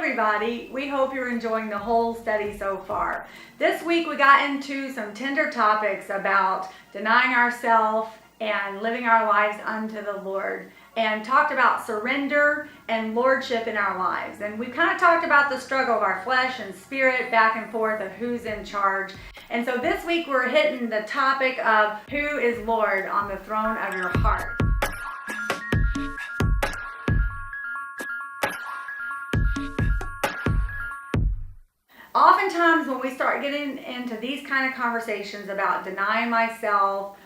everybody. We hope you're enjoying the whole study so far. This week we got into some tender topics about denying ourselves and living our lives unto the Lord, and talked about surrender and lordship in our lives. And we've kind of talked about the struggle of our flesh and spirit back and forth of who's in charge. And so this week we're hitting the topic of who is Lord on the throne of your heart. Oftentimes when we start getting into these kind of conversations about denying myself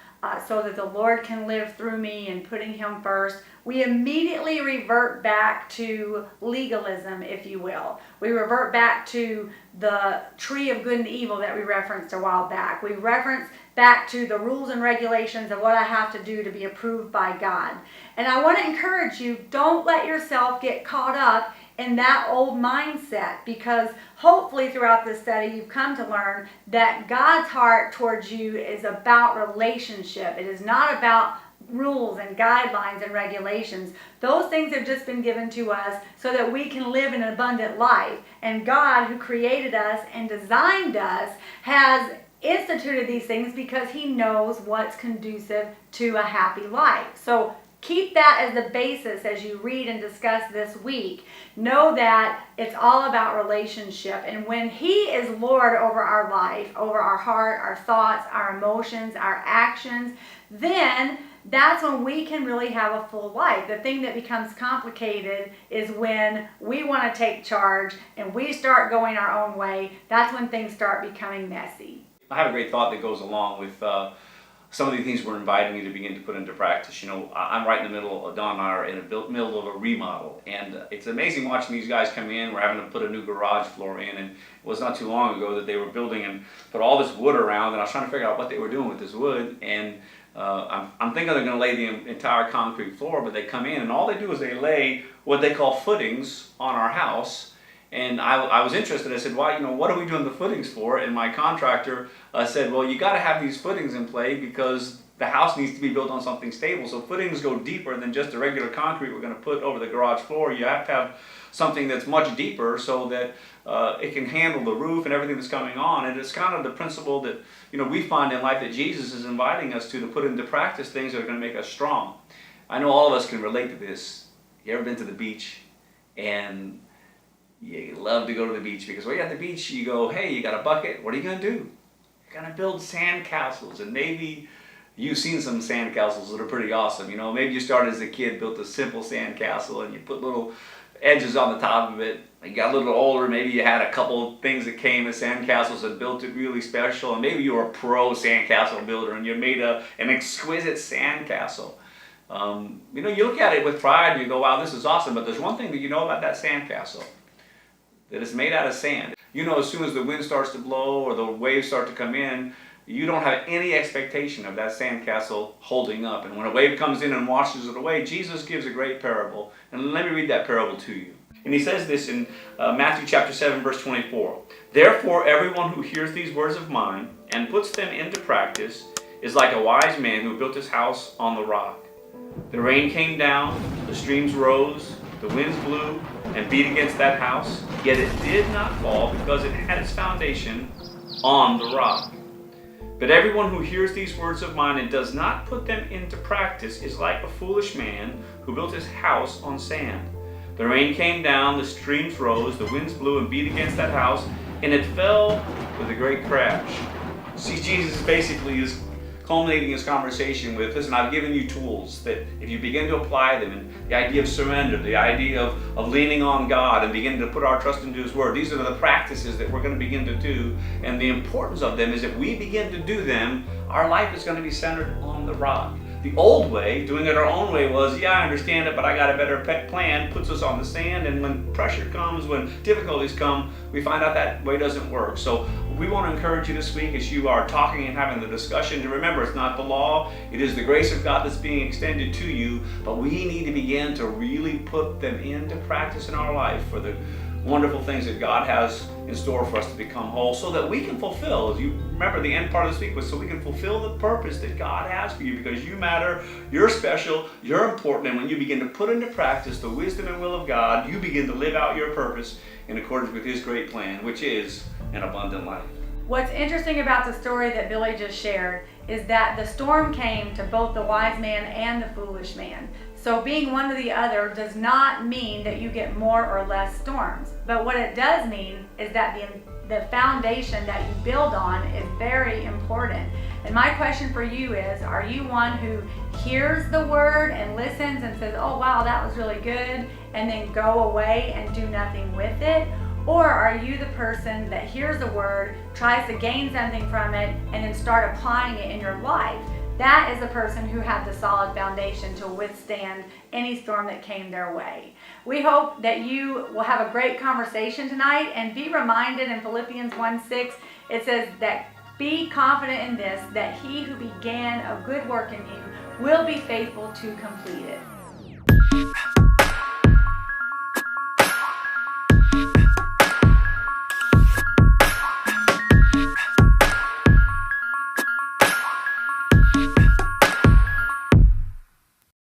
so that the Lord can live through me and putting Him first, we immediately revert back to legalism, if you will. We revert back to the tree of good and evil that we referenced a while back. We reference back to the rules and regulations of what I have to do to be approved by God. And I want to encourage you, don't let yourself get caught up in that old mindset, because hopefully throughout this study you've come to learn that God's heart towards you is about relationship. It is not about rules and guidelines and regulations. Those things have just been given to us so that we can live an abundant life. And God, who created us and designed us, has instituted these things because He knows what's conducive to a happy life. So keep that as the basis as you read and discuss this week. Know that it's all about relationship. And when He is Lord over our life, over our heart, our thoughts, our emotions, our actions, then that's when we can really have a full life. The thing that becomes complicated is when we want to take charge and we start going our own way. That's when things start becoming messy. I have a great thought that goes along with some of the things we're inviting you to begin to put into practice. You know, I'm right in the middle, Don and I are in the middle of a remodel, and it's amazing watching these guys come in. We're having to put a new garage floor in, and it was not too long ago that they were building and put all this wood around, and I was trying to figure out what they were doing with this wood, and I'm thinking they're going to lay the entire concrete floor, but they come in, and all they do is they lay what they call footings on our house. And I was interested. I said, "Why? You know, what are we doing the footings for?" And my contractor said, "Well, you got to have these footings in play because the house needs to be built on something stable. So footings go deeper than just the regular concrete we're going to put over the garage floor. You have to have something that's much deeper so that it can handle the roof and everything that's coming on." And it's kind of the principle that, you know, we find in life that Jesus is inviting us to put into practice things that are going to make us strong. I know all of us can relate to this. You ever been to the beach and you love to go to the beach because when you're at the beach, you go, hey, you got a bucket, what are you going to do? You're going to build sand castles, and maybe you've seen some sand castles that are pretty awesome. You know, maybe you started as a kid, built a simple sand castle, and you put little edges on the top of it. You got a little older, maybe you had a couple things that came as sand castles and built it really special, and maybe you were a pro sand castle builder and you made an exquisite sand castle. You know, you look at it with pride and you go, wow, this is awesome, but there's one thing that you know about that sand castle. That it's made out of sand. You know, as soon as the wind starts to blow or the waves start to come in, you don't have any expectation of that sandcastle holding up. And when a wave comes in and washes it away, Jesus gives a great parable. And let me read that parable to you. And He says this in Matthew chapter 7, verse 24. "Therefore, everyone who hears these words of mine and puts them into practice is like a wise man who built his house on the rock. The rain came down, the streams rose, the winds blew and beat against that house, yet it did not fall because it had its foundation on the rock. But everyone who hears these words of mine and does not put them into practice is like a foolish man who built his house on sand. The rain came down, the streams rose, the winds blew and beat against that house, and it fell with a great crash." See, Jesus basically is culminating his conversation with, listen, I've given you tools that if you begin to apply them, and the idea of surrender, the idea of leaning on God and beginning to put our trust into His Word, these are the practices that we're going to begin to do. And the importance of them is if we begin to do them, our life is going to be centered on the rock. The old way, doing it our own way, was, yeah, I understand it, but I got a better plan, puts us on the sand, and when pressure comes, when difficulties come, we find out that way doesn't work. So we want to encourage you this week as you are talking and having the discussion to remember it's not the law, it is the grace of God that's being extended to you, but we need to begin to really put them into practice in our life for the wonderful things that God has in store for us to become whole so that we can fulfill. As you remember, the end part of this week was so we can fulfill the purpose that God has for you, because you matter, you're special, you're important, and when you begin to put into practice the wisdom and will of God, you begin to live out your purpose in accordance with His great plan, which is an abundant life. What's interesting about the story that Billy just shared is that the storm came to both the wise man and the foolish man. So being one or the other does not mean that you get more or less storms. But what it does mean is that the foundation that you build on is very important. And my question for you is, are you one who hears the word and listens and says, oh wow, that was really good, and then go away and do nothing with it? Or are you the person that hears the word, tries to gain something from it, and then start applying it in your life? That is the person who had the solid foundation to withstand any storm that came their way. We hope that you will have a great conversation tonight, and be reminded in Philippians 1:6, it says that be confident in this, that he who began a good work in you will be faithful to complete it.